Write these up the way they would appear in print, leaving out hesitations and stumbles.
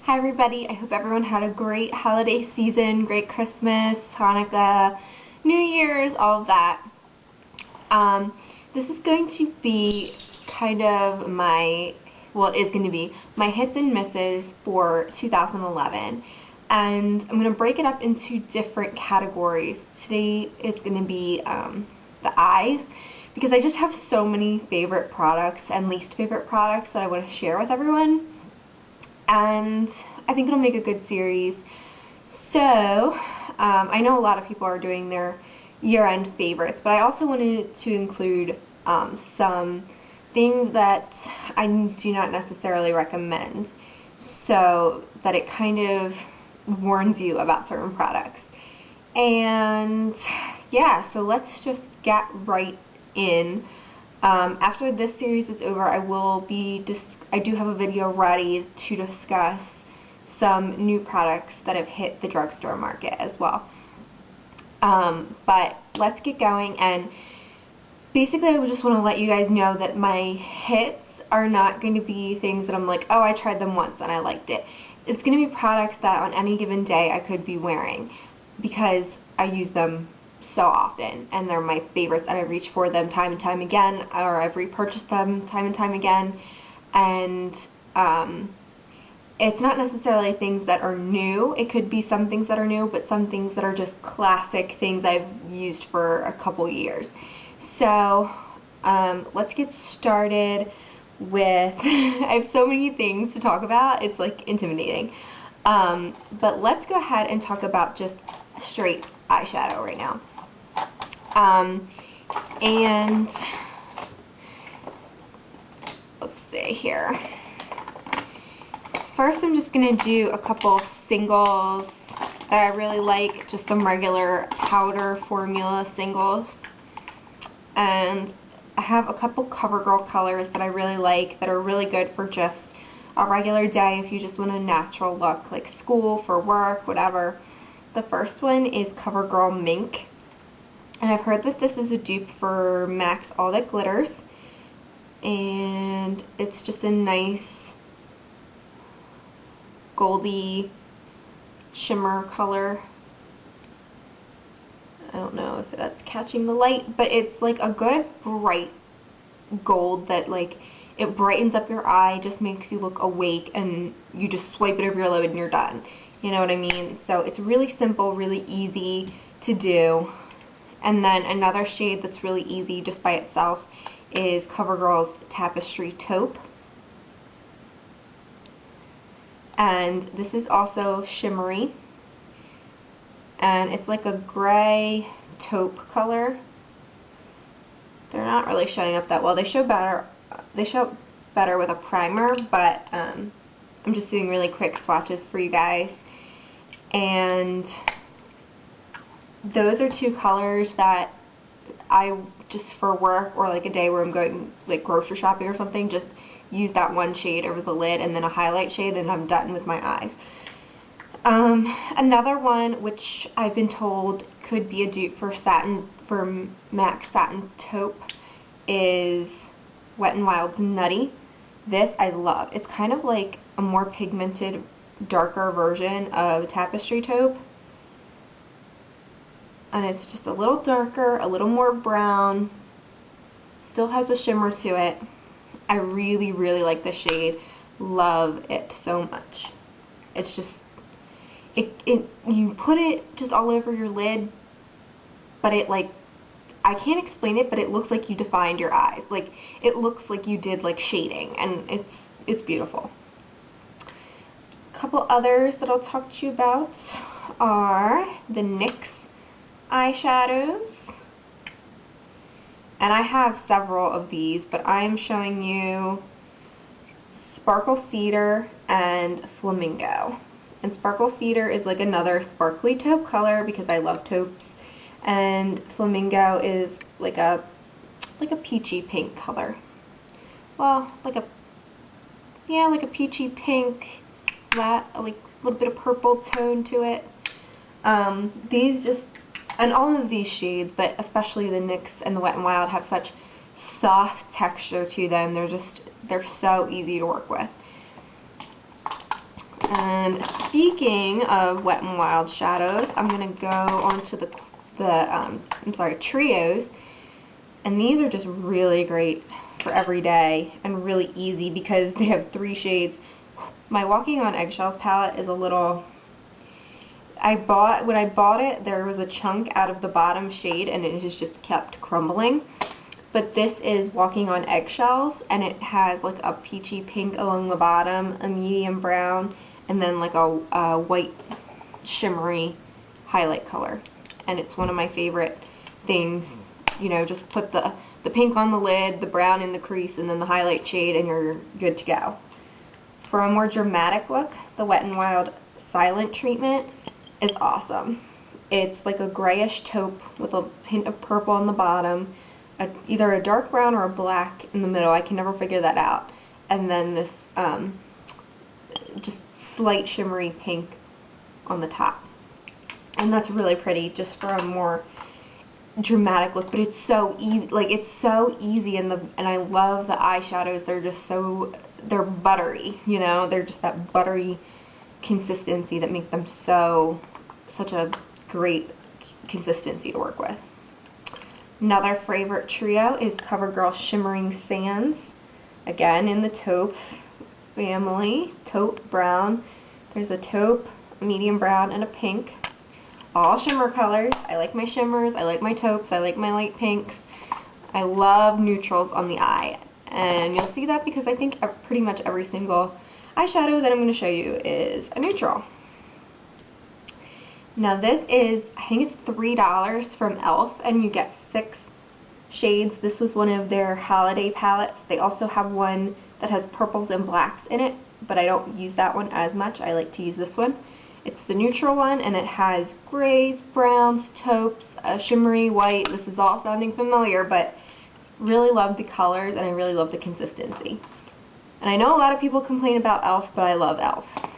Hi everybody, I hope everyone had a great holiday season, great Christmas, Hanukkah, New Year's, all of that. This is going to be kind of my, well, it is going to be my hits and misses for 2011. And I'm going to break it up into different categories. Today it's going to be the eyes, because I just have so many favorite products and least favorite products that I want to share with everyone. And I think it'll make a good series. So, I know a lot of people are doing their year-end favorites, but I also wanted to include some things that I do not necessarily recommend, so that it kind of warns you about certain products. And yeah, so let's just get right in. After this series is over, I do have a video ready to discuss some new products that have hit the drugstore market as well. But let's get going, and basically I just want to let you guys know that my hits are not going to be things that I'm like, oh, I tried them once and I liked it. It's going to be products that on any given day I could be wearing because I use them so often, and they're my favorites, and I reach for them time and time again, or I've repurchased them time and time again. And it's not necessarily things that are new. It could be some things that are new, but some things that are just classic things I've used for a couple years. So let's get started with I have so many things to talk about, it's like intimidating. But let's go ahead and talk about just straight eyeshadow right now. And let's see here. First, I'm just going to do a couple of singles that I really like, just some regular powder formula singles. And I have a couple CoverGirl colors that I really like that are really good for just a regular day if you just want a natural look, like school, for work, whatever. The first one is CoverGirl Mink, and I've heard that this is a dupe for MAC's All That Glitters, and it's just a nice goldy shimmer color. I don't know if that's catching the light, but it's like a good bright gold that like it brightens up your eye, just makes you look awake, and you just swipe it over your lid and you're done. You know what I mean? So it's really simple, really easy to do. And then another shade that's really easy just by itself is CoverGirl's Tapestry Taupe. And this is also shimmery. And it's like a gray taupe color. They're not really showing up that well. They show better with a primer, but I'm just doing really quick swatches for you guys. And those are two colors that I just, for work or like a day where I'm going like grocery shopping or something, just use that one shade over the lid and then a highlight shade, and I'm done with my eyes. Another one which I've been told could be a dupe for MAC Satin Taupe is Wet n Wild's Nutty. This I love. It's kind of like a more pigmented, darker version of Tapestry Taupe, and it's just a little darker, a little more brown, still has a shimmer to it. I really, really like this shade. Love it so much. It's just, you put it just all over your lid, but it like, I can't explain it, but it looks like you defined your eyes. Like, it looks like you did like shading, and it's beautiful. A couple others that I'll talk to you about are the NYX eyeshadows. And I have several of these, but I'm showing you Sparkle Cedar and Flamingo. And Sparkle Cedar is like another sparkly taupe color because I love taupes. And Flamingo is like a peachy pink color. Well, like a peachy pink, like a little bit of purple tone to it. These just, and all of these shades, but especially the NYX and the Wet n Wild, have such soft texture to them. They're so easy to work with. And speaking of Wet n Wild shadows, I'm going to go on to the trios. And these are just really great for every day and really easy because they have 3 shades. My Walking on Eggshells palette is a little... when I bought it, there was a chunk out of the bottom shade and it has just kept crumbling. But this is Walking on Eggshells, and it has like a peachy pink along the bottom, a medium brown, and then like a white shimmery highlight color. And it's one of my favorite things. You know, just put the pink on the lid, the brown in the crease, and then the highlight shade, and you're good to go. For a more dramatic look, the Wet n Wild Silent treatment is awesome. It's like a grayish taupe with a hint of purple on the bottom, either a dark brown or a black in the middle. I can never figure that out. And then this just slight shimmery pink on the top. And that's really pretty just for a more dramatic look, but it's so easy. Like, it's so easy, and I love the eyeshadows. They're just so, they're buttery, you know? They're just that buttery consistency that make them such a great consistency to work with. Another favorite trio is CoverGirl Shimmering Sands. Again, in the taupe family. Taupe brown. There's a taupe, a medium brown, and a pink. All shimmer colors. I like my shimmers. I like my taupes. I like my light pinks. I love neutrals on the eye. And you'll see that because I think pretty much every single eyeshadow that I'm going to show you is a neutral. Now this is, I think it's $3 from e.l.f. and you get 6 shades. This was one of their holiday palettes. They also have one that has purples and blacks in it, but I don't use that one as much. I like to use this one. It's the neutral one, and it has grays, browns, taupes, a shimmery white. This is all sounding familiar, but really love the colors, and I really love the consistency. And I know a lot of people complain about e.l.f., but I love e.l.f.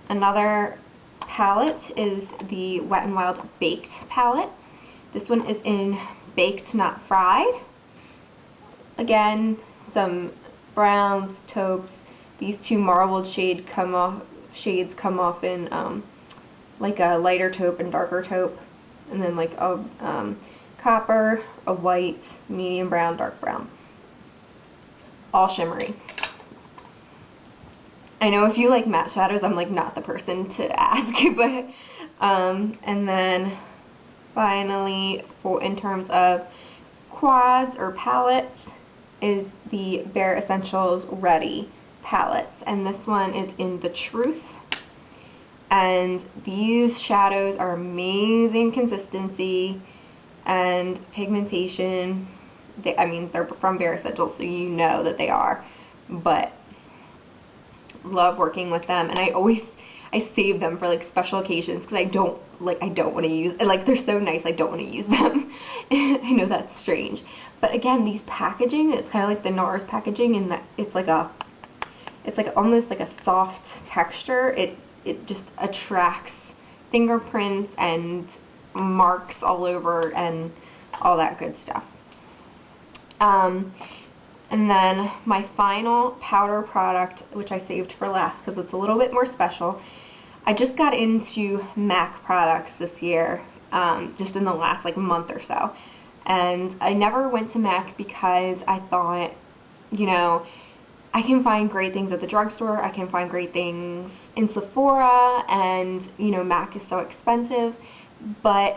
Another palette is the Wet n Wild Baked palette. This one is in Baked Not Fried. Again, some browns, taupes. These 2 marbled shades come off in like a lighter taupe and darker taupe, and then like a copper, a white, medium brown, dark brown. All shimmery. I know if you like matte shadows, I'm like not the person to ask, but and then finally, in terms of quads or palettes, is the Bare Essentials Ready palettes, and this one is in The Truth. And these shadows are amazing consistency and pigmentation. I mean, they're from Bare Essentials, so you know that they are, but love working with them. And I save them for like special occasions because I don't want to use, like, they're so nice, I don't want to use them. I know that's strange, but again, these packaging, it's kind of like the NARS packaging, and that it's like almost like a soft texture. It just attracts fingerprints and marks all over and all that good stuff. And then my final powder product, which I saved for last because it's a little bit more special. I just got into MAC products this year, just in the last like month or so. And I never went to MAC because I thought, you know, I can find great things at the drugstore, I can find great things in Sephora, and, you know, MAC is so expensive. But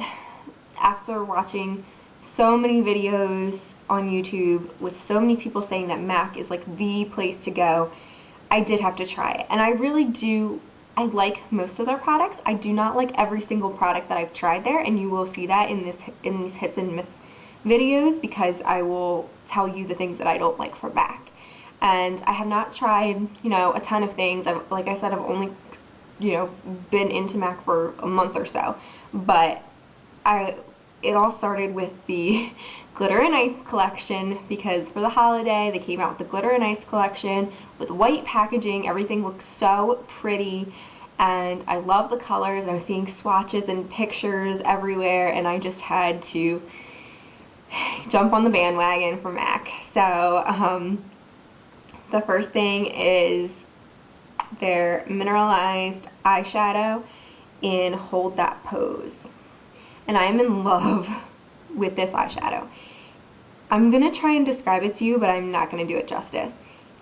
after watching so many videos on YouTube with so many people saying that MAC is like the place to go, I did have to try it. And I really do, I like most of their products. I do not like every single product that I've tried there, and you will see that in these hits and miss videos, because I will tell you the things that I don't like from MAC. And I have not tried, you know, a ton of things. Like I said, I've only, you know, been into MAC for a month or so. But it all started with the Glitter and Ice collection, because for the holiday they came out with the Glitter and Ice collection with white packaging. Everything looks so pretty, and I love the colors. I was seeing swatches and pictures everywhere, and I just had to jump on the bandwagon for MAC. So the first thing is their mineralized eyeshadow in Hold That Pose. And I am in love with this eyeshadow. I'm going to try and describe it to you, but I'm not going to do it justice.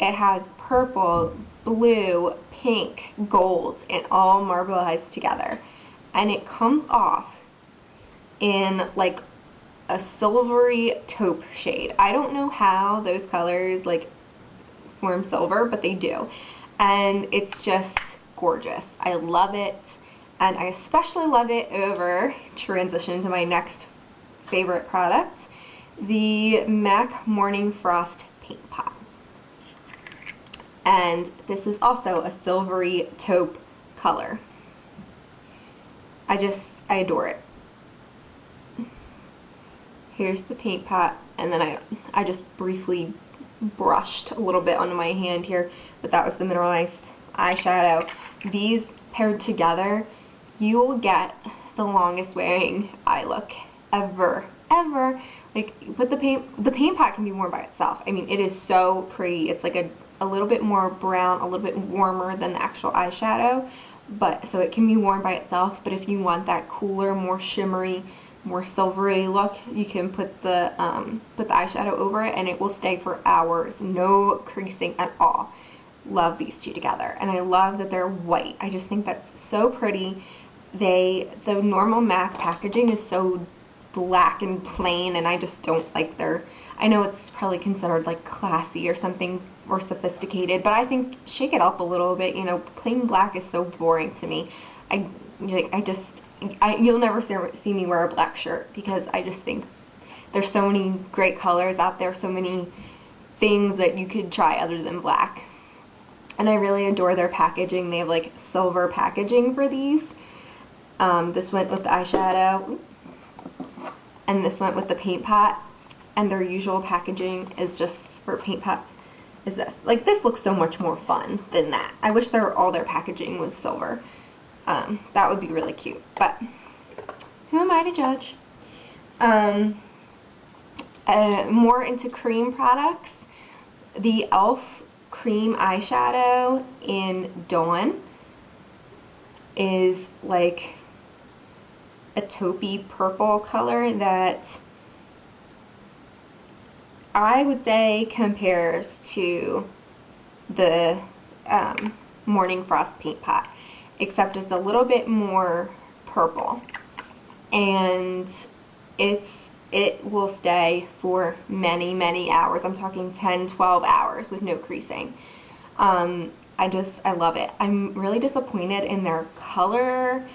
It has purple, blue, pink, gold, and all marbleized together. And it comes off in like a silvery taupe shade. I don't know how those colors like form silver, but they do. And it's just gorgeous. I love it. And I especially love it over, transition to my next favorite product, the MAC Morning Frost Paint Pot. And this is also a silvery taupe color. I adore it. Here's the paint pot, and then I just briefly brushed a little bit onto my hand here, but that was the mineralized eyeshadow. These paired together, you will get the longest wearing eye look ever. Like, but the paint pot can be worn by itself. I mean, it is so pretty. It's like a little bit more brown, a little bit warmer than the actual eyeshadow, but so it can be worn by itself. But if you want that cooler, more shimmery, more silvery look, you can put the eyeshadow over it, and it will stay for hours, no creasing at all. Love these two together, and I love that they're white. I just think that's so pretty. The normal MAC packaging is so black and plain, and I just don't like I know it's probably considered like classy or something, or sophisticated, but I think shake it up a little bit. You know, plain black is so boring to me. You'll never see me wear a black shirt, because I just think there's so many great colors out there, so many things that you could try other than black. And I really adore their packaging. They have like silver packaging for these. This went with the eyeshadow, and this went with the paint pot, and their usual packaging is just for paint pots is this. Like, this looks so much more fun than that. I wish all their packaging was silver. That would be really cute, but who am I to judge? More into cream products, the e.l.f. cream eyeshadow in Dawn is like a taupey purple color that I would say compares to the Morning Frost Paint Pot, except it's a little bit more purple, and it will stay for many hours. I'm talking 10-12 hours with no creasing. I love it. I'm really disappointed in their color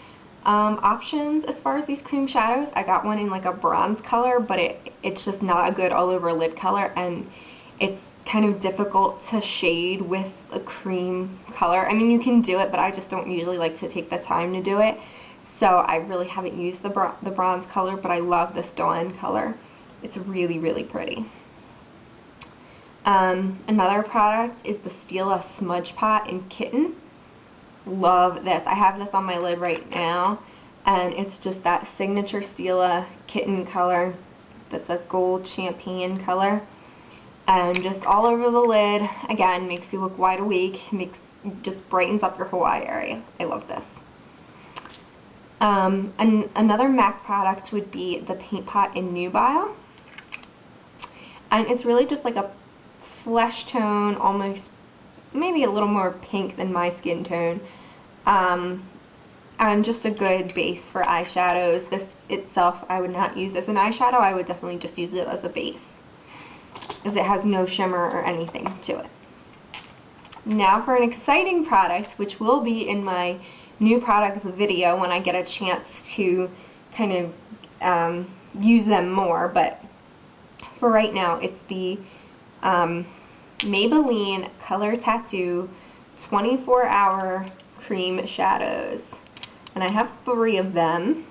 options as far as these cream shadows. I got one in like a bronze color, but it's just not a good all over lid color, and it's kind of difficult to shade with a cream color. I mean, you can do it, but I just don't usually like to take the time to do it, so I really haven't used the bronze color, but I love this Dawn color. It's really pretty. Another product is the Stila Smudgepot in Kitten. Love this. I have this on my lid right now, and it's just that signature Stila Kitten color that's a gold champagne color, and just all over the lid. Again, makes you look wide awake, just brightens up your whole eye area. I love this. And another MAC product would be the Paint Pot in Nubile, and it's really just like a flesh tone, almost maybe a little more pink than my skin tone, and just a good base for eyeshadows. This itself, I would not use as an eyeshadow. I would definitely just use it as a base, as it has no shimmer or anything to it. Now for an exciting product, which will be in my new products video when I get a chance to kind of use them more, but for right now, it's the Maybelline Color Tattoo 24-Hour Cream Shadows, and I have 3 of them.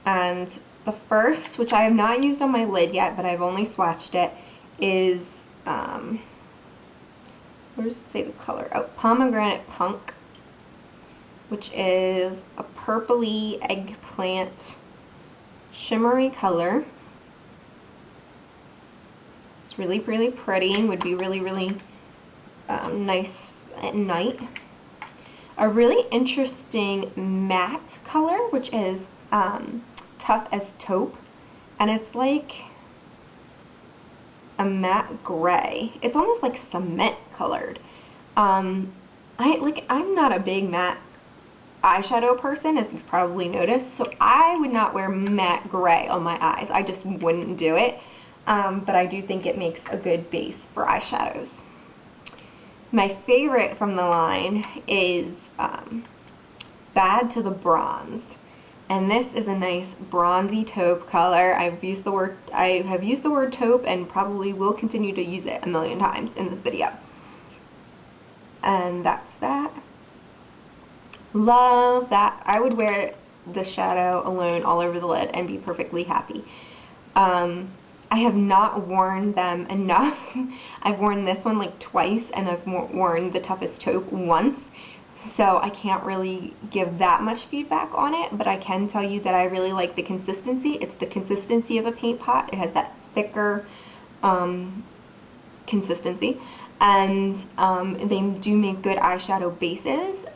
And the first, which I have not used on my lid yet, but I've only swatched it, is where does it say the color? Oh, Pomegranate Punk, which is a purpley eggplant shimmery color. It's really pretty, would be really nice at night. A really interesting matte color, which is Tough as Taupe, and it's like a matte gray. It's almost like cement colored. I'm not a big matte eyeshadow person, as you've probably noticed, so I would not wear matte gray on my eyes. I just wouldn't do it, but I do think it makes a good base for eyeshadows. My favorite from the line is Bad to the Bronze, and this is a nice bronzy taupe color. I have used the word taupe and probably will continue to use it a million times in this video. And that's that. Love that. I would wear this shadow alone all over the lid and be perfectly happy. I have not worn them enough. I've worn this one like twice, and I've worn the Toughest Taupe once, so I can't really give that much feedback on it, but I can tell you that I really like the consistency. It's the consistency of a paint pot. It has that thicker consistency, and they do make good eyeshadow bases.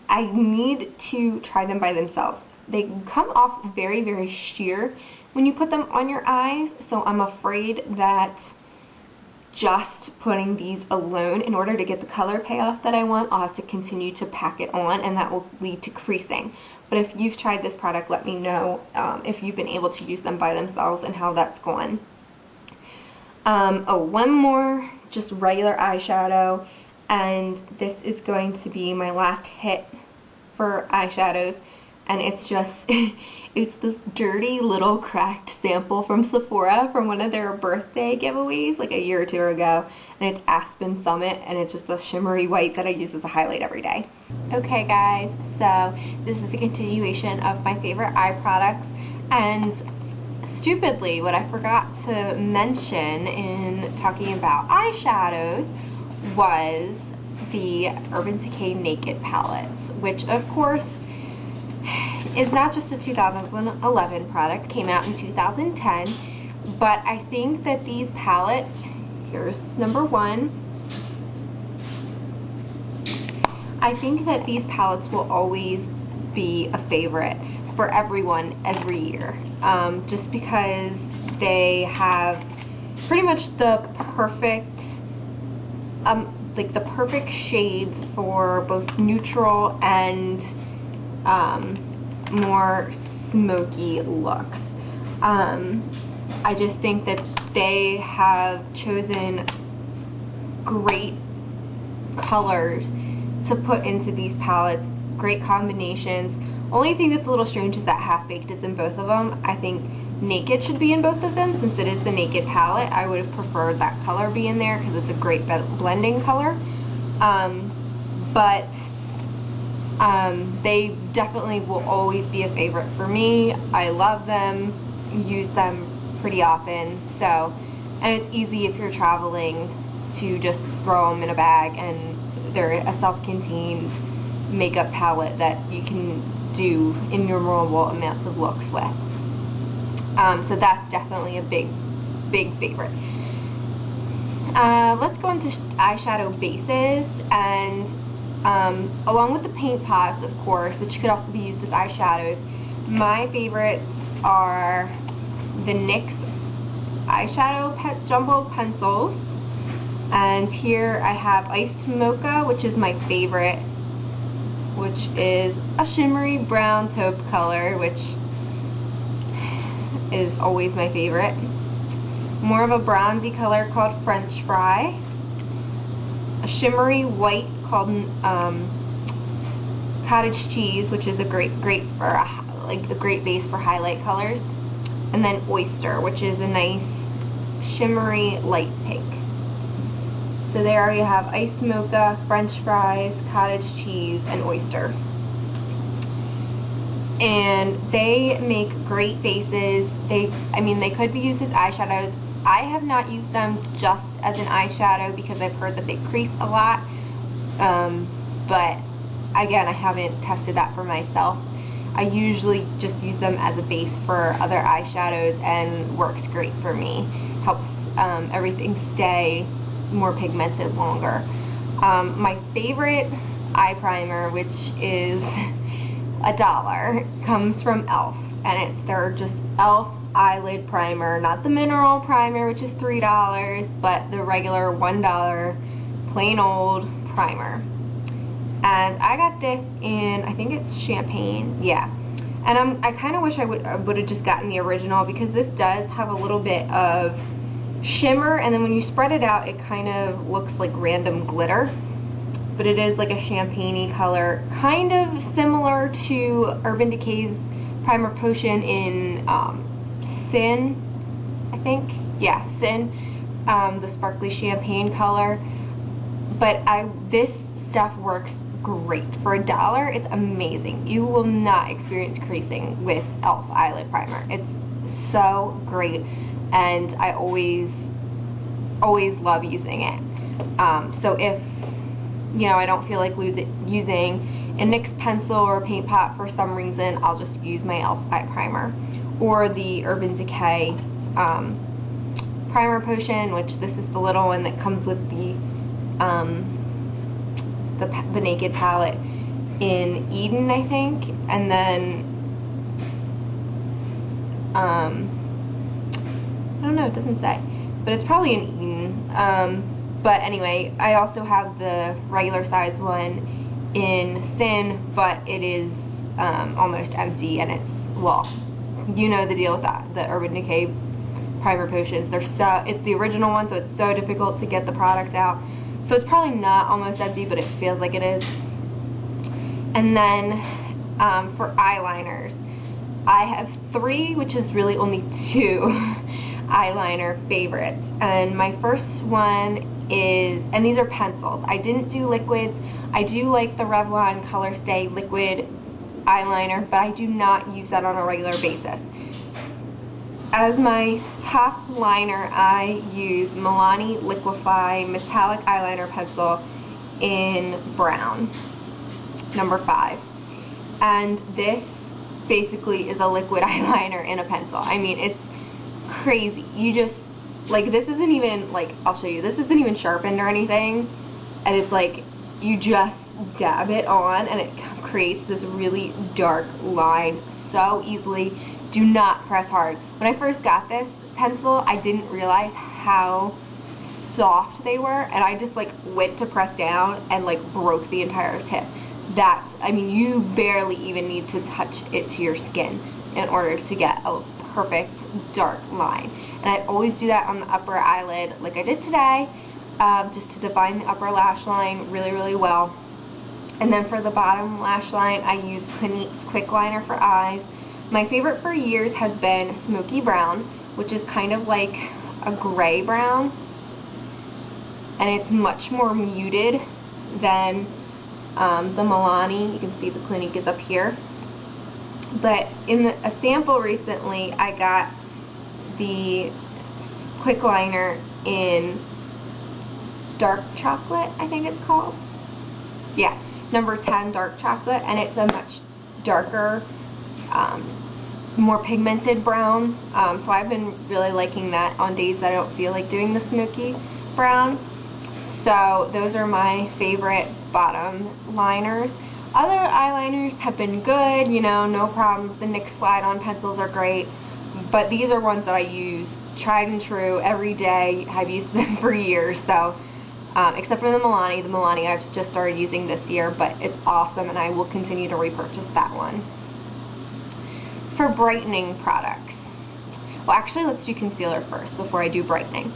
I need to try them by themselves. They come off very, very sheer when you put them on your eyes, so I'm afraid that just putting these alone, in order to get the color payoff that I want, I'll have to continue to pack it on, and that will lead to creasing. But if you've tried this product, let me know if you've been able to use them by themselves and how that's gone. Oh, one more just regular eyeshadow, and this is going to be my last hit for eyeshadows, and it's just it's this dirty little cracked sample from Sephora from one of their birthday giveaways like a year or two ago, and it's Aspen Summit, and it's just a shimmery white that I use as a highlight every day. Okay guys, so this is a continuation of my favorite eye products, and stupidly what I forgot to mention in talking about eyeshadows was the Urban Decay Naked palettes, which of course is not just a 2011 product, came out in 2010, but I think that these palettes, here's number one, I think that these palettes will always be a favorite for everyone every year, just because they have pretty much the perfect like the perfect shades for both neutral and more smoky looks. I just think that they have chosen great colors to put into these palettes, great combinations. Only thing that's a little strange is that Half Baked is in both of them. I think Naked should be in both of them since it is the Naked palette. I would have preferred that color be in there because it's a great blending color. They definitely will always be a favorite for me. I love them, use them pretty often, so, and it's easy if you're traveling to just throw them in a bag, and they're a self-contained makeup palette that you can do innumerable amounts of looks with. So that's definitely a big favorite. Let's go into eyeshadow bases, and along with the paint pots, of course, which could also be used as eyeshadows, my favorites are the NYX eyeshadow jumbo pencils, and here I have Iced Mocha, which is my favorite, which is a shimmery brown taupe color, which is always my favorite. More of a bronzy color called French Fry, a shimmery white called Cottage Cheese, which is a great for a great base for highlight colors, and then Oyster, which is a nice shimmery light pink. So there you have Iced Mocha, French Fries, Cottage Cheese, and Oyster. And they make great bases. I mean, they could be used as eyeshadows. I have not used them just as an eyeshadow because I've heard that they crease a lot. But again, I haven't tested that for myself. I usually just use them as a base for other eyeshadows, and works great for me. Helps everything stay more pigmented longer. My favorite eye primer, which is $1, comes from e.l.f. and it's their just e.l.f. eyelid primer, not the mineral primer, which is $3, but the regular $1 plain old primer. And I got this in, I think it's champagne, yeah. And I kind of wish I would have just gotten the original, because this does have a little bit of shimmer, and then when you spread it out, it kind of looks like random glitter. But it is like a champagne-y color, kind of similar to Urban Decay's Primer Potion in Sin, I think. Yeah, Sin, the sparkly champagne color. But this stuff works great. For $1, it's amazing. You will not experience creasing with e.l.f. eyelid primer. It's so great, and I always love using it. So if I don't feel like using a NYX pencil or a paint pot for some reason, I'll just use my e.l.f. eye primer or the Urban Decay Primer Potion, which this is the little one that comes with the Naked palette in Eden, I think, and then I don't know, it doesn't say, but it's probably in Eden. But anyway, I also have the regular size one in Sin, but it is almost empty, and it's, well, you know the deal with that, the Urban Decay Primer Potions. It's the original one, so it's so difficult to get the product out. So it's probably not almost empty, but it feels like it is. And then for eyeliners, I have 3, which is really only 2 eyeliner favorites. And my first one is, and these are pencils. I didn't do liquids. I do like the Revlon Color Stay liquid eyeliner, but I do not use that on a regular basis. As my top liner, I use Milani Liquif'eye Metallic Eyeliner Pencil in brown, number 5. And this basically is a liquid eyeliner in a pencil. I mean, it's crazy. You just, like, this isn't even, like, I'll show you, this isn't even sharpened or anything. And it's like, you just dab it on and it creates this really dark line so easily. Do not press hard. When I first got this pencil, I didn't realize how soft they were, and I just like went to press down and like broke the entire tip. I mean, you barely even need to touch it to your skin in order to get a perfect dark line. And I always do that on the upper eyelid like I did today, just to define the upper lash line really, really well. And then for the bottom lash line, I use Clinique Quickliner for eyes. My favorite for years has been Smoky Brown, which is kind of like a gray brown, and it's much more muted than the Milani. You can see the Clinique is up here. But in a sample recently, I got the Quickliner in dark chocolate, I think it's called. Yeah, number 10 dark chocolate, and it's a much darker, more pigmented brown. So I've been really liking that on days that I don't feel like doing the smoky brown. So those are my favorite bottom liners. Other eyeliners have been good, you know, no problems. The NYX slide-on pencils are great, but these are ones that I use tried and true every day. I've used them for years. So except for the Milani I've just started using this year, but it's awesome, and I will continue to repurchase that one. For brightening products, well, actually let's do concealer first before I do brightening.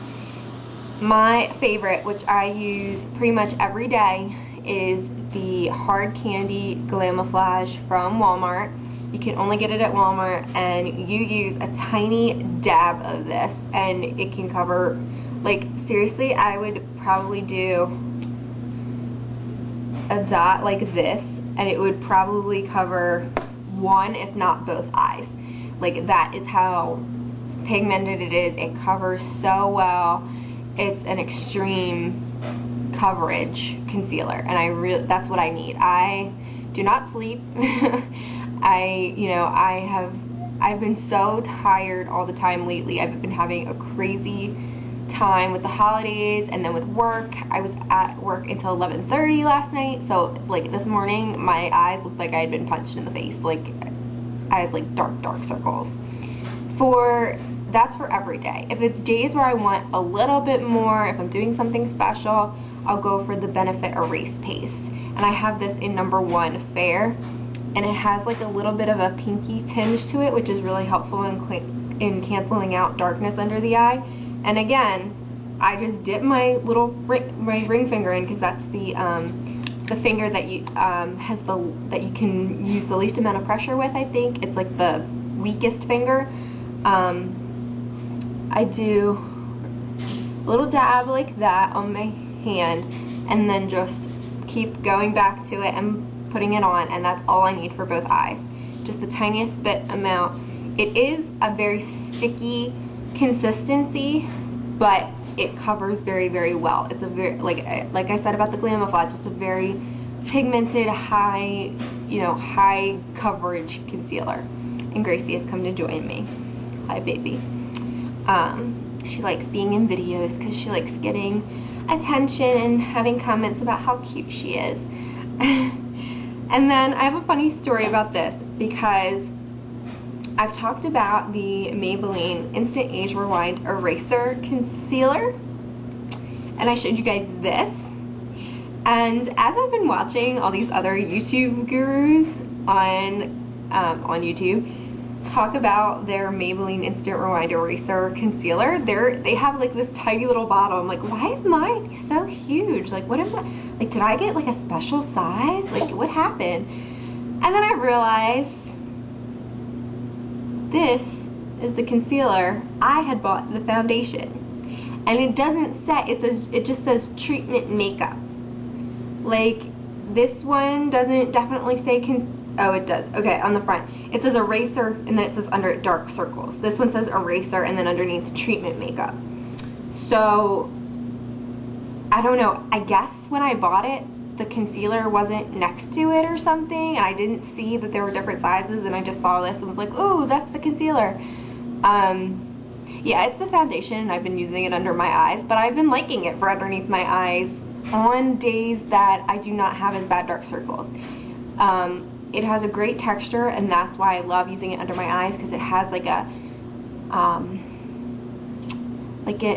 My favorite, which I use pretty much every day, is the Hard Candy Glamouflage from Walmart. You can only get it at Walmart, and you use a tiny dab of this and it can cover, like, seriously, I would probably do a dot like this and it would probably cover one, if not both eyes. Like, that is how pigmented it is. It covers so well. It's an extreme coverage concealer, and that's what I need. I do not sleep. I've been so tired all the time lately. I've been having a crazy time with the holidays and then with work. I was at work until 11:30 last night, so like this morning my eyes looked like I had been punched in the face. Like I had like dark circles. That's for every day. If it's days where I want a little bit more, if I'm doing something special, I'll go for the Benefit Erase Paste. And I have this in number 1 Fair, and it has like a little bit of a pinky tinge to it, which is really helpful in canceling out darkness under the eye. And again, I just dip my my ring finger in, because that's the finger that you that you can use the least amount of pressure with. I think it's like the weakest finger. I do a little dab like that on my hand, and then just keep going back to it and putting it on, and that's all I need for both eyes. Just the tiniest bit amount. It is a very sticky consistency, but it covers very, very well. It's a very, like I said about the Glamify, just a very pigmented, high coverage concealer. And Gracie has come to join me. Hi, baby. She likes being in videos because she likes getting attention and having comments about how cute she is. And then I have a funny story about this, because I've talked about the Maybelline Instant Age Rewind Eraser Concealer, and I showed you guys this. And as I've been watching all these other YouTube gurus on YouTube talk about their Maybelline Instant Rewind Eraser Concealer, they have like this tiny little bottle. I'm like, why is mine so huge? Like, what am I, like, did I get like a special size? Like, what happened? And then I realized this is the concealer I had bought the foundation, and it doesn't say, it just says treatment makeup. Like, this one doesn't definitely say oh, it does. Okay, on the front it says eraser, and then it says under it dark circles. This one says eraser, and then underneath treatment makeup. So I don't know, I guess when I bought it the concealer wasn't next to it or something, and I didn't see that there were different sizes, and I just saw this and was like, ooh, that's the concealer. Yeah, it's the foundation, and I've been using it under my eyes, but I've been liking it for underneath my eyes on days that I do not have as bad dark circles. It has a great texture, and that's why I love using it under my eyes, because it has like a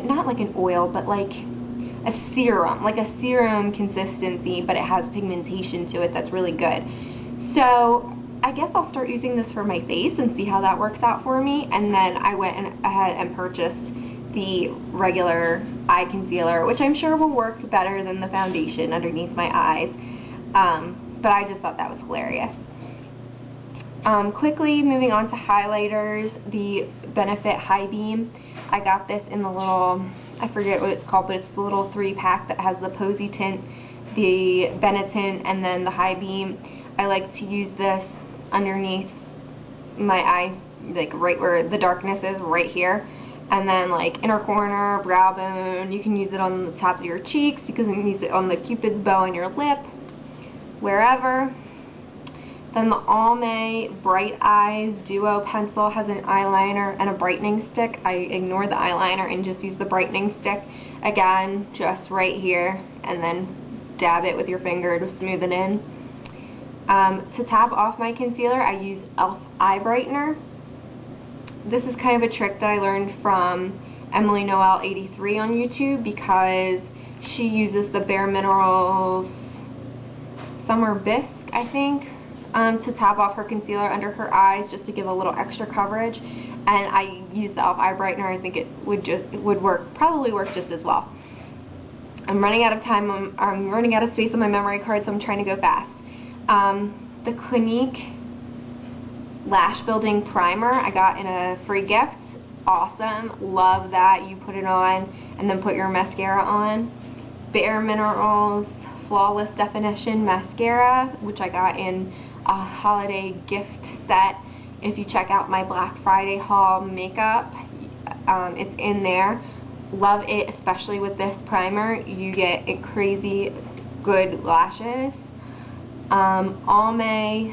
not like an oil, but like a serum consistency, but it has pigmentation to it that's really good. So I guess I'll start using this for my face and see how that works out for me. And then I went ahead and purchased the regular eye concealer, which I'm sure will work better than the foundation underneath my eyes. But I just thought that was hilarious. Quickly moving on to highlighters, the Benefit High Beam. I got this in the little, I forget what it's called, but it's the little 3-pack that has the Posy Tint, the Benetint, and then the High Beam. I like to use this underneath my eye, like right where the darkness is, right here. And then like inner corner, brow bone. You can use it on the tops of your cheeks. You can use it on the Cupid's bow on your lip, wherever. Then the Almay Bright Eyes Duo Pencil has an eyeliner and a brightening stick. I ignore the eyeliner and just use the brightening stick. Again, just right here, and then dab it with your finger to smooth it in. To tap off my concealer, I use e.l.f. Eye Brightener. This is kind of a trick that I learned from Emily Noel 83 on YouTube, because she uses the Bare Minerals Summer Bisque, I think, to tap off her concealer under her eyes, just to give a little extra coverage. And I use the e.l.f. Eye Brightener. I think it would probably work just as well. I'm running out of time. I'm running out of space on my memory card, so I'm trying to go fast. The Clinique Lash Building Primer I got in a free gift. Awesome. Love that. You put it on and then put your mascara on. Bare Minerals Flawless Definition Mascara, which I got in a holiday gift set. If you check out my Black Friday haul makeup, it's in there. Love it, especially with this primer. You get a crazy good lashes. Almay,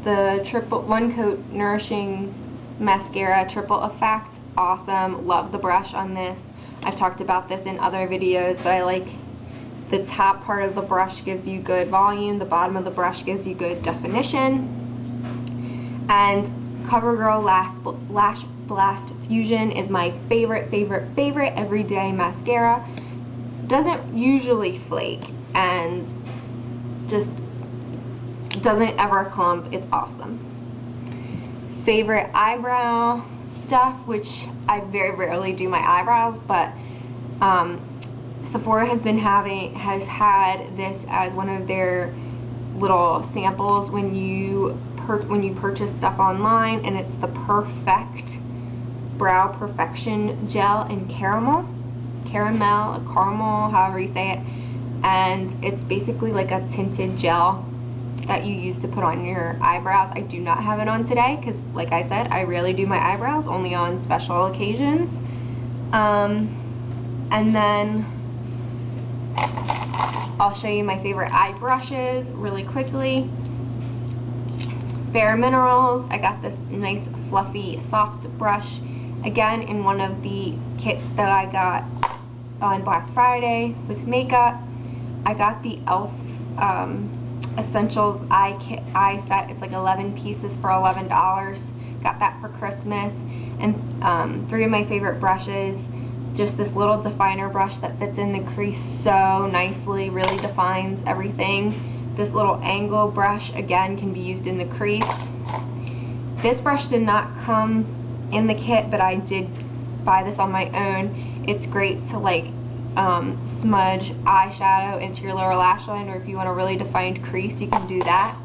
the triple one coat nourishing mascara, triple effect. Awesome. Love the brush on this. I've talked about this in other videos, but I like the top part of the brush gives you good volume, the bottom of the brush gives you good definition. And CoverGirl Lash Blast Fusion is my favorite everyday mascara. Doesn't usually flake and just doesn't ever clump. It's awesome. Favorite eyebrow stuff, which I very rarely do my eyebrows, but Sephora has had this as one of their little samples when you purchase stuff online, and it's the Perfect Brow Perfection Gel in caramel, however you say it, and it's basically like a tinted gel that you use to put on your eyebrows. I do not have it on today because, like I said, I rarely do my eyebrows, only on special occasions. And then I'll show you my favorite eye brushes really quickly. Bare Minerals, I got this nice fluffy soft brush, again in one of the kits that I got on Black Friday with makeup. I got the e.l.f. Essentials eye set. It's like 11 pieces for $11. Got that for Christmas. And 3 of my favorite brushes. Just this little definer brush that fits in the crease so nicely, really defines everything. This little angle brush, again, can be used in the crease. This brush did not come in the kit, but I did buy this on my own. It's great to like smudge eyeshadow into your lower lash line, or if you want a really defined crease, you can do that.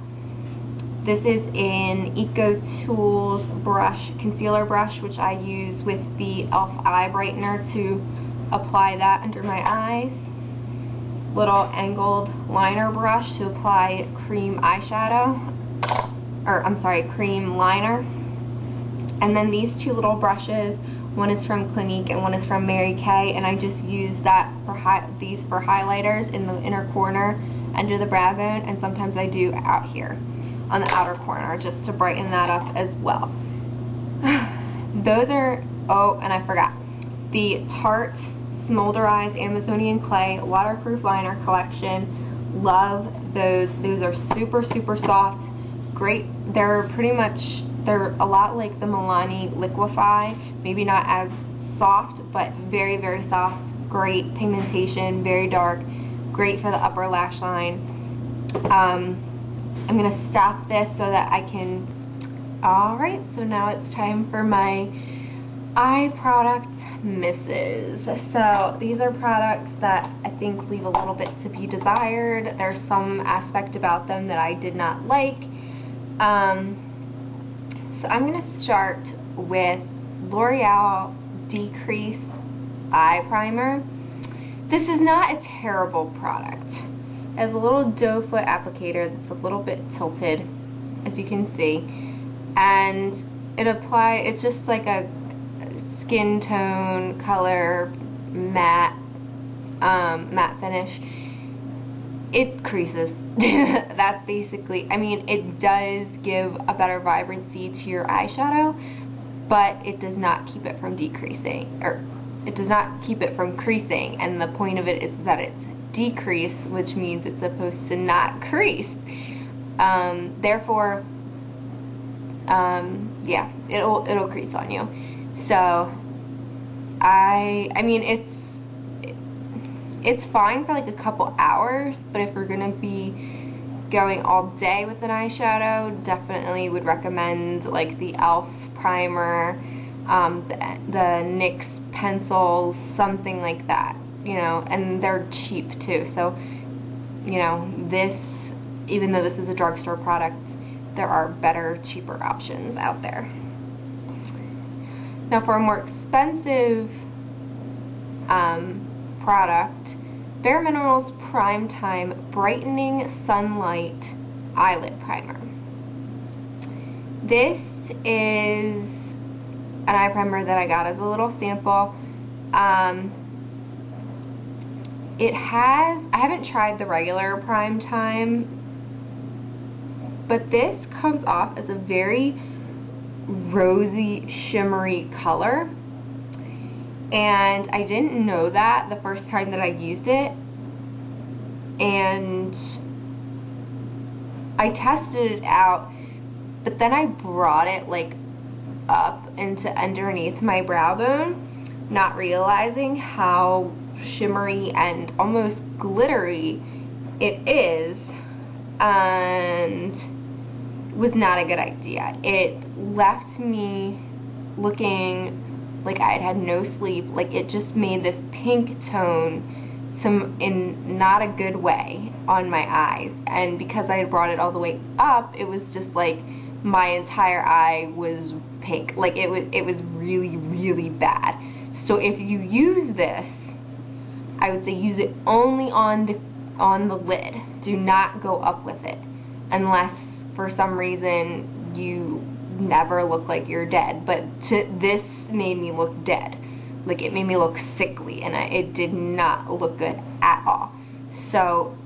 This is in Eco Tools brush, concealer brush, which I use with the e.l.f. eye brightener to apply that under my eyes. Little angled liner brush to apply cream eyeshadow, or I'm sorry, cream liner. And then these 2 little brushes, one is from Clinique and one is from Mary Kay, and I just use that for these for highlighters in the inner corner under the brow bone, and sometimes I do out here on the outer corner just to brighten that up as well. Those are, oh, and I forgot, the Tarte Smolderized Amazonian Clay Waterproof Liner Collection. Love those. Those are super soft, great. They're a lot like the Milani Liquif'eye, maybe not as soft, but very soft. Great pigmentation, very dark, great for the upper lash line. I'm gonna stop this so that I can, alright, so now it's time for my eye product misses. So these are products that I think leave a little bit to be desired. There's some aspect about them that I did not like. So I'm gonna start with L'Oreal Decrease Eye Primer. This is not a terrible product. It has a little doe foot applicator that's a little bit tilted, as you can see, and it's just like a skin tone color matte finish. It creases. That's basically, I mean, it does give a better vibrancy to your eyeshadow, but it does not keep it from decreasing, or it does not keep it from creasing, and the point of it is that it's decrease, which means it's supposed to not crease. Therefore, yeah, it'll crease on you. So I mean, it's fine for like a couple hours, but if you're gonna be going all day with an eyeshadow, definitely would recommend like the e.l.f. primer, the NYX pencils, something like that, you know, and they're cheap too. So, you know, this, even though this is a drugstore product, there are better, cheaper options out there. Now for a more expensive product, Bare Minerals Primetime Brightening Sunlight Eyelid Primer. This is an eye primer that I got as a little sample. I haven't tried the regular Primetime, but this comes off as a very rosy, shimmery color. And I didn't know that the first time that I used it, and I tested it out, but then I brought it like up into underneath my brow bone, not realizing how shimmery and almost glittery it is, and was not a good idea. It left me looking like I had no sleep. Like, it just made this pink tone, in not a good way, on my eyes. And because I had brought it all the way up, it was just like my entire eye was pink. Like, it was really, really bad. So if you use this, I would say use it only on the lid. Do not go up with it, unless for some reason you never look like you're dead. But this made me look dead. Like, it made me look sickly, and it did not look good at all. So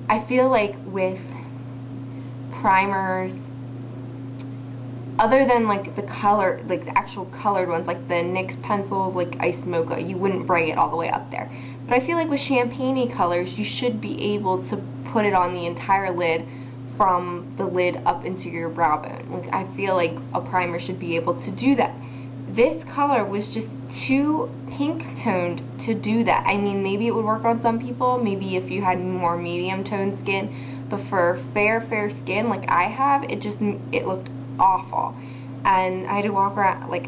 I feel like with primers, other than like the color, like the actual colored ones, like the NYX pencils, like Iced Mocha, you wouldn't bring it all the way up there. But I feel like with champagne-y colors, you should be able to put it on the entire lid, from the lid up into your brow bone. Like, I feel like a primer should be able to do that. This color was just too pink toned to do that. I mean, maybe it would work on some people, maybe if you had more medium toned skin, but for fair skin like I have, it looked awful. And I had to walk around, like,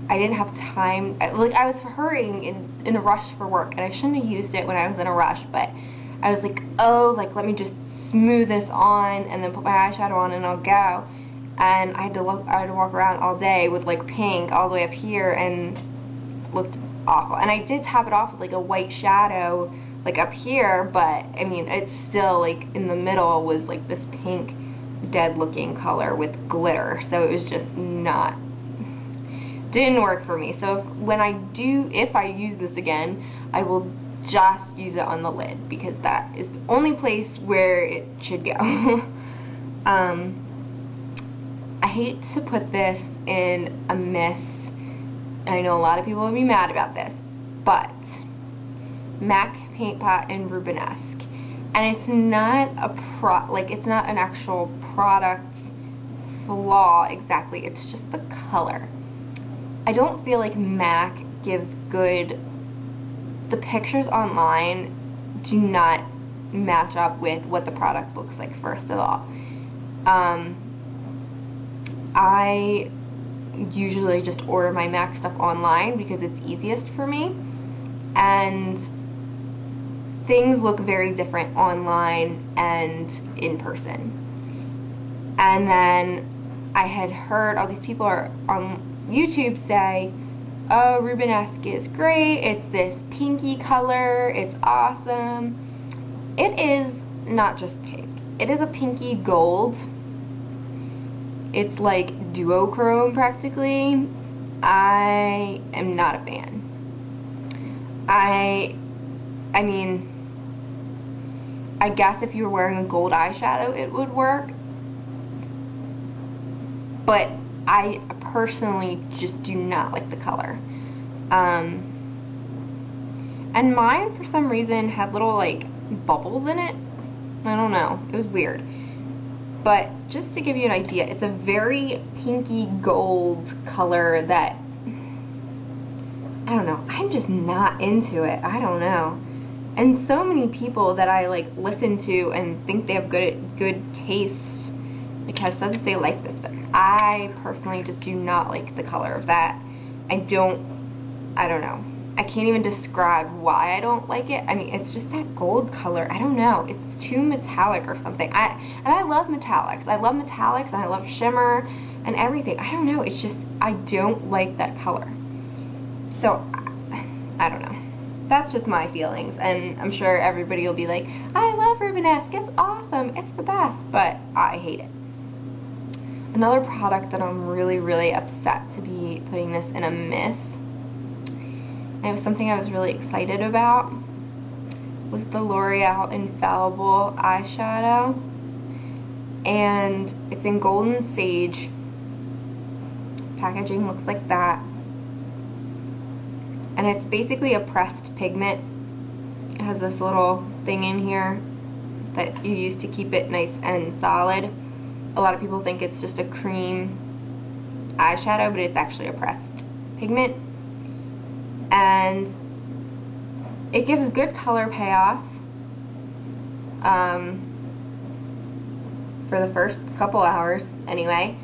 I didn't have time. Like, I was hurrying in a rush for work, and I shouldn't have used it when I was in a rush, but I was like, oh, like, let me just smooth this on and then put my eyeshadow on and I'll go. And I had to walk around all day with like pink all the way up here, and looked awful. And I did tap it off with like a white shadow like up here, but I mean, it's still like in the middle was like this pink dead looking color with glitter. So it was just didn't work for me. So if I use this again, I will just use it on the lid, because that is the only place where it should go. I hate to put this in a miss. I know a lot of people will be mad about this, but MAC Paint Pot in Rubenesque, and it's not it's not an actual product flaw exactly. It's just the color. I don't feel like MAC gives good. The pictures online do not match up with what the product looks like, first of all. I usually just order my MAC stuff online because it's easiest for me, and things look very different online and in person. And then I had heard all these people on YouTube say, oh, Rubenesque is great, it's this pinky color, it's awesome. It is not just pink, it is a pinky gold. It's like duochrome practically. I am not a fan. I mean, I guess if you were wearing a gold eyeshadow it would work, but I personally just do not like the color. And mine, for some reason, had little like bubbles in it. I don't know, it was weird. But just to give you an idea, it's a very pinky gold color that, I don't know, I'm just not into it. I don't know. And so many people that I like listen to and think they have good taste, like, have said that they like this, but I personally just do not like the color of that. I don't know. I can't even describe why I don't like it. I mean, it's just that gold color. I don't know. It's too metallic or something. And I love metallics. I love metallics and I love shimmer and everything. I don't know. It's just, I don't like that color. So, I don't know. That's just my feelings. And I'm sure everybody will be like, I love Rubenesque. It's awesome. It's the best. But I hate it. Another product that I'm really, really upset to be putting this in a miss, and it was something I was really excited about, was the L'Oreal Infallible eyeshadow. And it's in Golden Sage. Packaging looks like that. And it's basically a pressed pigment. It has this little thing in here that you use to keep it nice and solid. A lot of people think it's just a cream eyeshadow, but it's actually a pressed pigment. And it gives good color payoff for the first couple hours anyway.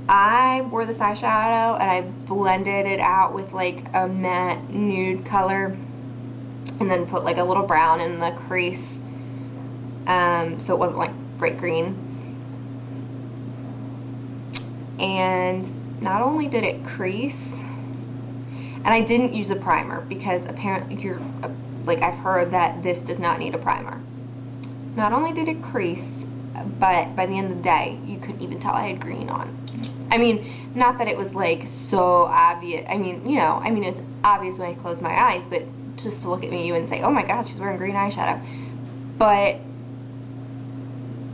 I wore this eyeshadow and I blended it out with like a matte nude color and then put like a little brown in the crease, so it wasn't like bright green. And not only did it crease, and I didn't use a primer because apparently I've heard that this does not need a primer. Not only did it crease, but by the end of the day, you couldn't even tell I had green on. I mean, not that it was like so obvious. I mean, you know, it's obvious when I close my eyes, but just to look at me, you wouldn't say, oh my god, she's wearing green eyeshadow. But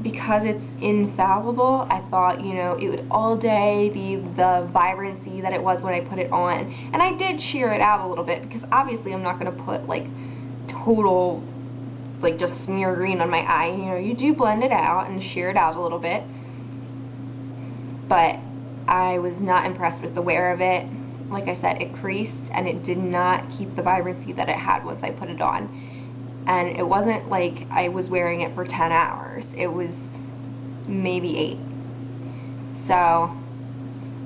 because it's infallible, I thought, you know, it would all day be the vibrancy that it was when I put it on. And I did sheer it out a little bit because obviously I'm not going to put like total, like just smear green on my eye. You know, you do blend it out and sheer it out a little bit. But I was not impressed with the wear of it. Like I said, it creased and it did not keep the vibrancy that it had once I put it on. And it wasn't like I was wearing it for 10 hours. It was maybe 8. So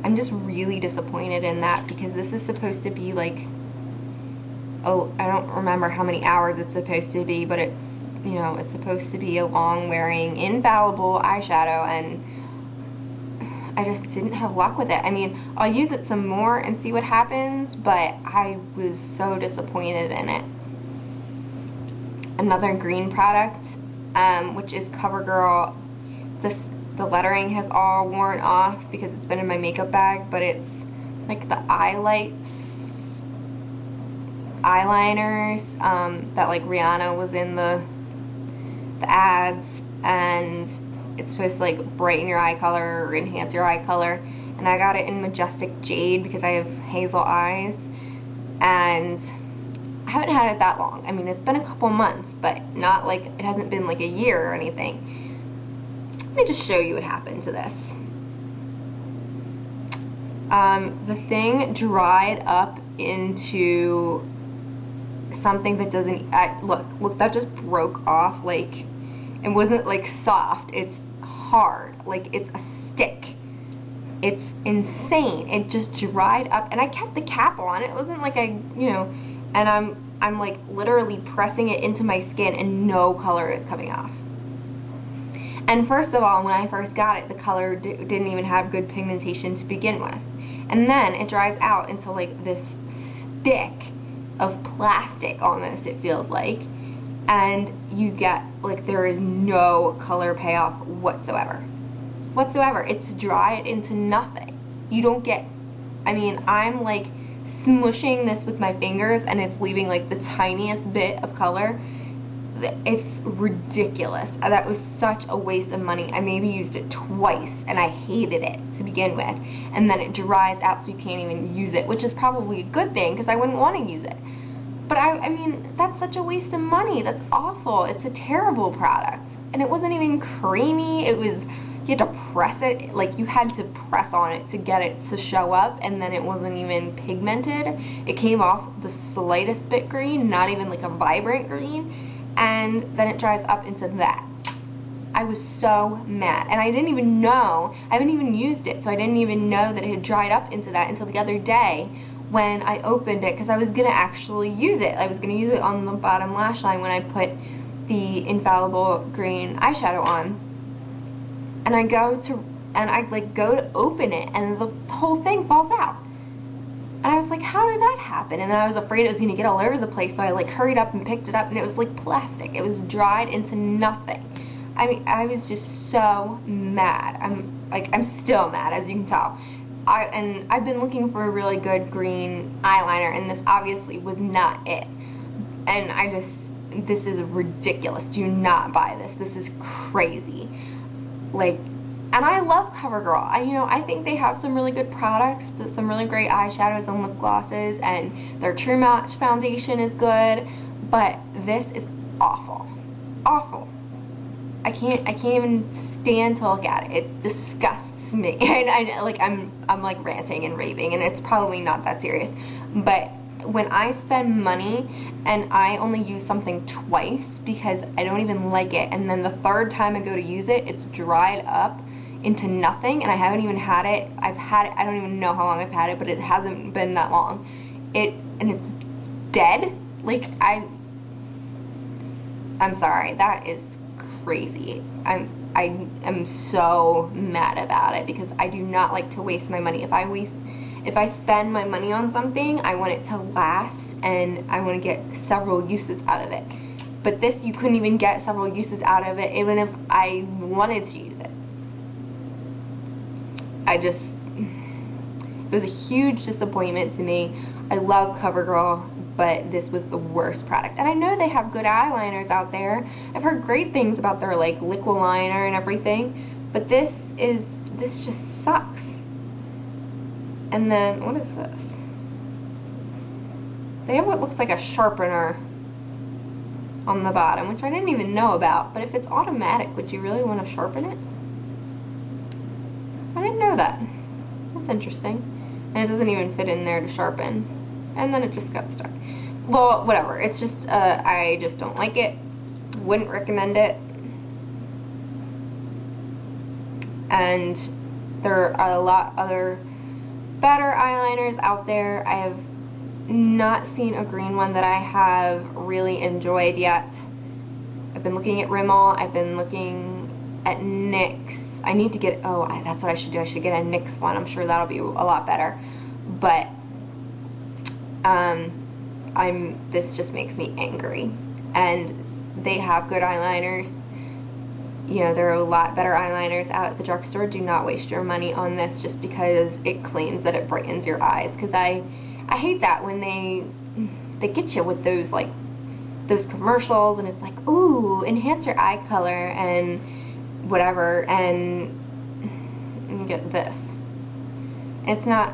I'm just really disappointed in that because this is supposed to be like, oh, I don't remember how many hours it's supposed to be, but it's, you know, it's supposed to be a long wearing infallible eyeshadow, and I just didn't have luck with it. I mean, I'll use it some more and see what happens, but I was so disappointed in it. Another green product, which is CoverGirl. The lettering has all worn off because it's been in my makeup bag, but it's like the eyeliners that like Rihanna was in the ads, and it's supposed to like brighten your eye color or enhance your eye color. And I got it in Majestic Jade because I have hazel eyes, and I haven't had it that long. I mean, it's been a couple months, but not like, it hasn't been like a year or anything. Let me just show you what happened to this. The thing dried up into something that doesn't, look, that just broke off. Like, it wasn't like soft, it's hard, like it's a stick. It's insane. It just dried up, and I kept the cap on. It wasn't like I, you know, and I'm like literally pressing it into my skin and no color is coming off. And first of all, when I first got it, the color didn't even have good pigmentation to begin with. And then it dries out into like this stick of plastic almost, it feels like. And you get, like, there is no color payoff whatsoever. It's dried into nothing. You don't get, I mean, I'm like smushing this with my fingers and it's leaving like the tiniest bit of color. It's ridiculous. That was such a waste of money. I maybe used it twice and I hated it to begin with. And then it dries out so you can't even use it, which is probably a good thing because I wouldn't want to use it. But I mean, that's such a waste of money. That's awful. It's a terrible product. And it wasn't even creamy. It was, you had to press it, like you had to press on it to get it to show up, and then it wasn't even pigmented. It came off the slightest bit green, not even like a vibrant green, and then it dries up into that. I was so mad, and I didn't even know, I haven't even used it, so I didn't even know that it had dried up into that until the other day when I opened it, because I was going to actually use it. I was going to use it on the bottom lash line when I put the Infallible green eyeshadow on. And I go to open it, and the whole thing falls out. And I was like, how did that happen? And then I was afraid it was going to get all over the place, so I like hurried up and picked it up, and it was like plastic. It was dried into nothing. I mean, I was just so mad. I'm still mad, as you can tell. I've been looking for a really good green eyeliner, and this obviously was not it. And this is ridiculous. Do not buy this. This is crazy. Like, And I love CoverGirl. You know, I think they have some really good products, some really great eyeshadows and lip glosses, and their True Match foundation is good, but this is awful. Awful. I can't even stand to look at it. It disgusts me. And I'm like ranting and raving, and it's probably not that serious. But when I spend money and I only use something twice because I don't even like it, and then the third time I go to use it, it's dried up into nothing, and I haven't even had it. I've had it, I don't even know how long I've had it, but it hasn't been that long. And it's dead. Like, I'm sorry, that is crazy. I am so mad about it because I do not like to waste my money. If I spend my money on something, I want it to last, and I want to get several uses out of it. But this, you couldn't even get several uses out of it, even if I wanted to use it. It was a huge disappointment to me. I love CoverGirl, but this was the worst product. And I know they have good eyeliners out there. I've heard great things about their like Liquif'eye and everything, but this just sucks. And then, what is this? They have what looks like a sharpener on the bottom, which I didn't even know about. But if it's automatic, would you really want to sharpen it? I didn't know that. That's interesting. And it doesn't even fit in there to sharpen. And then it just got stuck. Well, whatever. It's just, I just don't like it. Wouldn't recommend it. And there are a lot other better eyeliners out there. I have not seen a green one that I have really enjoyed yet. I've been looking at Rimmel. I've been looking at NYX. I need to get, that's what I should do. I should get a NYX one. I'm sure that'll be a lot better. But this just makes me angry. And they have good eyeliners. You know, there are a lot better eyeliners out at the drugstore. Do not waste your money on this just because it claims that it brightens your eyes. Because I hate that when they get you with those like those commercials, and it's like, ooh, enhance your eye color and whatever, and get this. It's not,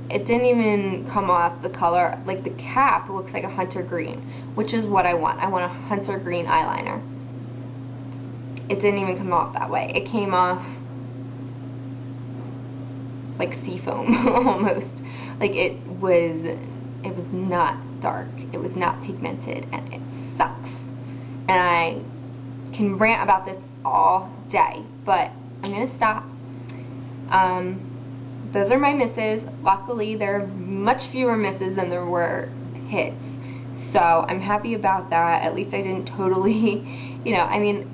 it didn't even come off the color. Like, the cap looks like a hunter green, which is what I want. I want a hunter green eyeliner. It didn't even come off that way. It came off like seafoam almost. Like, it was not dark. It was not pigmented, and it sucks. And I can rant about this all day, but I'm gonna stop. Those are my misses. Luckily, there are much fewer misses than there were hits, so I'm happy about that. At least I didn't totally, you know, I mean,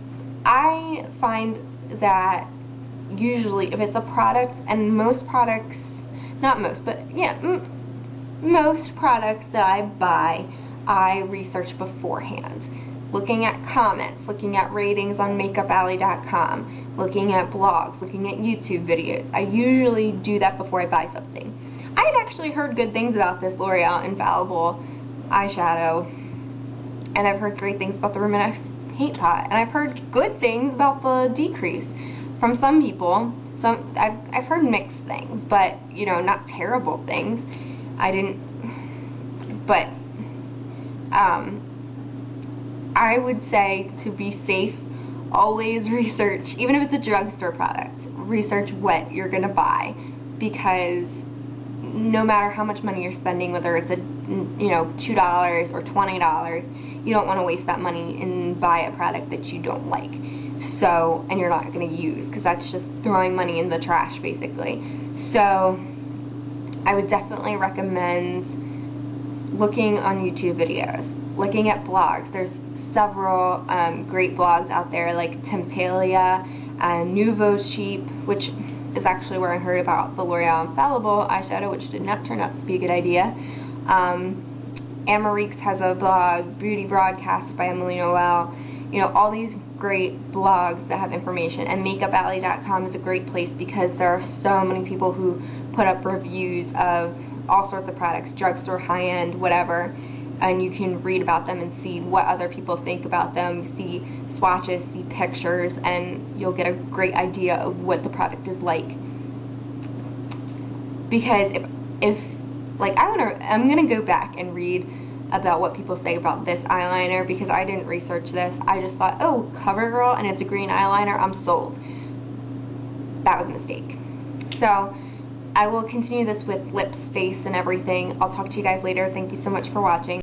I find that usually if it's a product, and most products, not most, but yeah, most products that I buy, I research beforehand. Looking at comments, looking at ratings on makeupalley.com, looking at blogs, looking at YouTube videos. I usually do that before I buy something. I had actually heard good things about this L'Oreal Infallible eyeshadow, and I've heard great things about the Ruminex paint pot, and I've heard good things about the decrease from some people. I've heard mixed things, but you know, not terrible things. But I would say, to be safe, always research, even if it's a drugstore product, research what you're gonna buy, because no matter how much money you're spending, whether it's $2 or $20, you don't want to waste that money and buy a product that you don't like. So, and you're not going to use, because that's just throwing money in the trash, basically. So, I would definitely recommend looking on YouTube videos, looking at blogs. There's several great blogs out there, like Temptalia and Nouveau Cheap, which is actually where I heard about the L'Oreal Infallible eyeshadow, which did not turn out to be a good idea. Amarique's has a blog, Beauty Broadcast by Emily Noel. You know, all these great blogs that have information. And makeupalley.com is a great place because there are so many people who put up reviews of all sorts of products, drugstore, high-end, whatever. and you can read about them and see what other people think about them, see swatches, see pictures, and you'll get a great idea of what the product is like. Because if like, I'm gonna go back and read about what people say about this eyeliner, because I didn't research this. I just thought, oh, CoverGirl and it's a green eyeliner, I'm sold. That was a mistake. So I will continue this with lips, face, and everything. I'll talk to you guys later. Thank you so much for watching.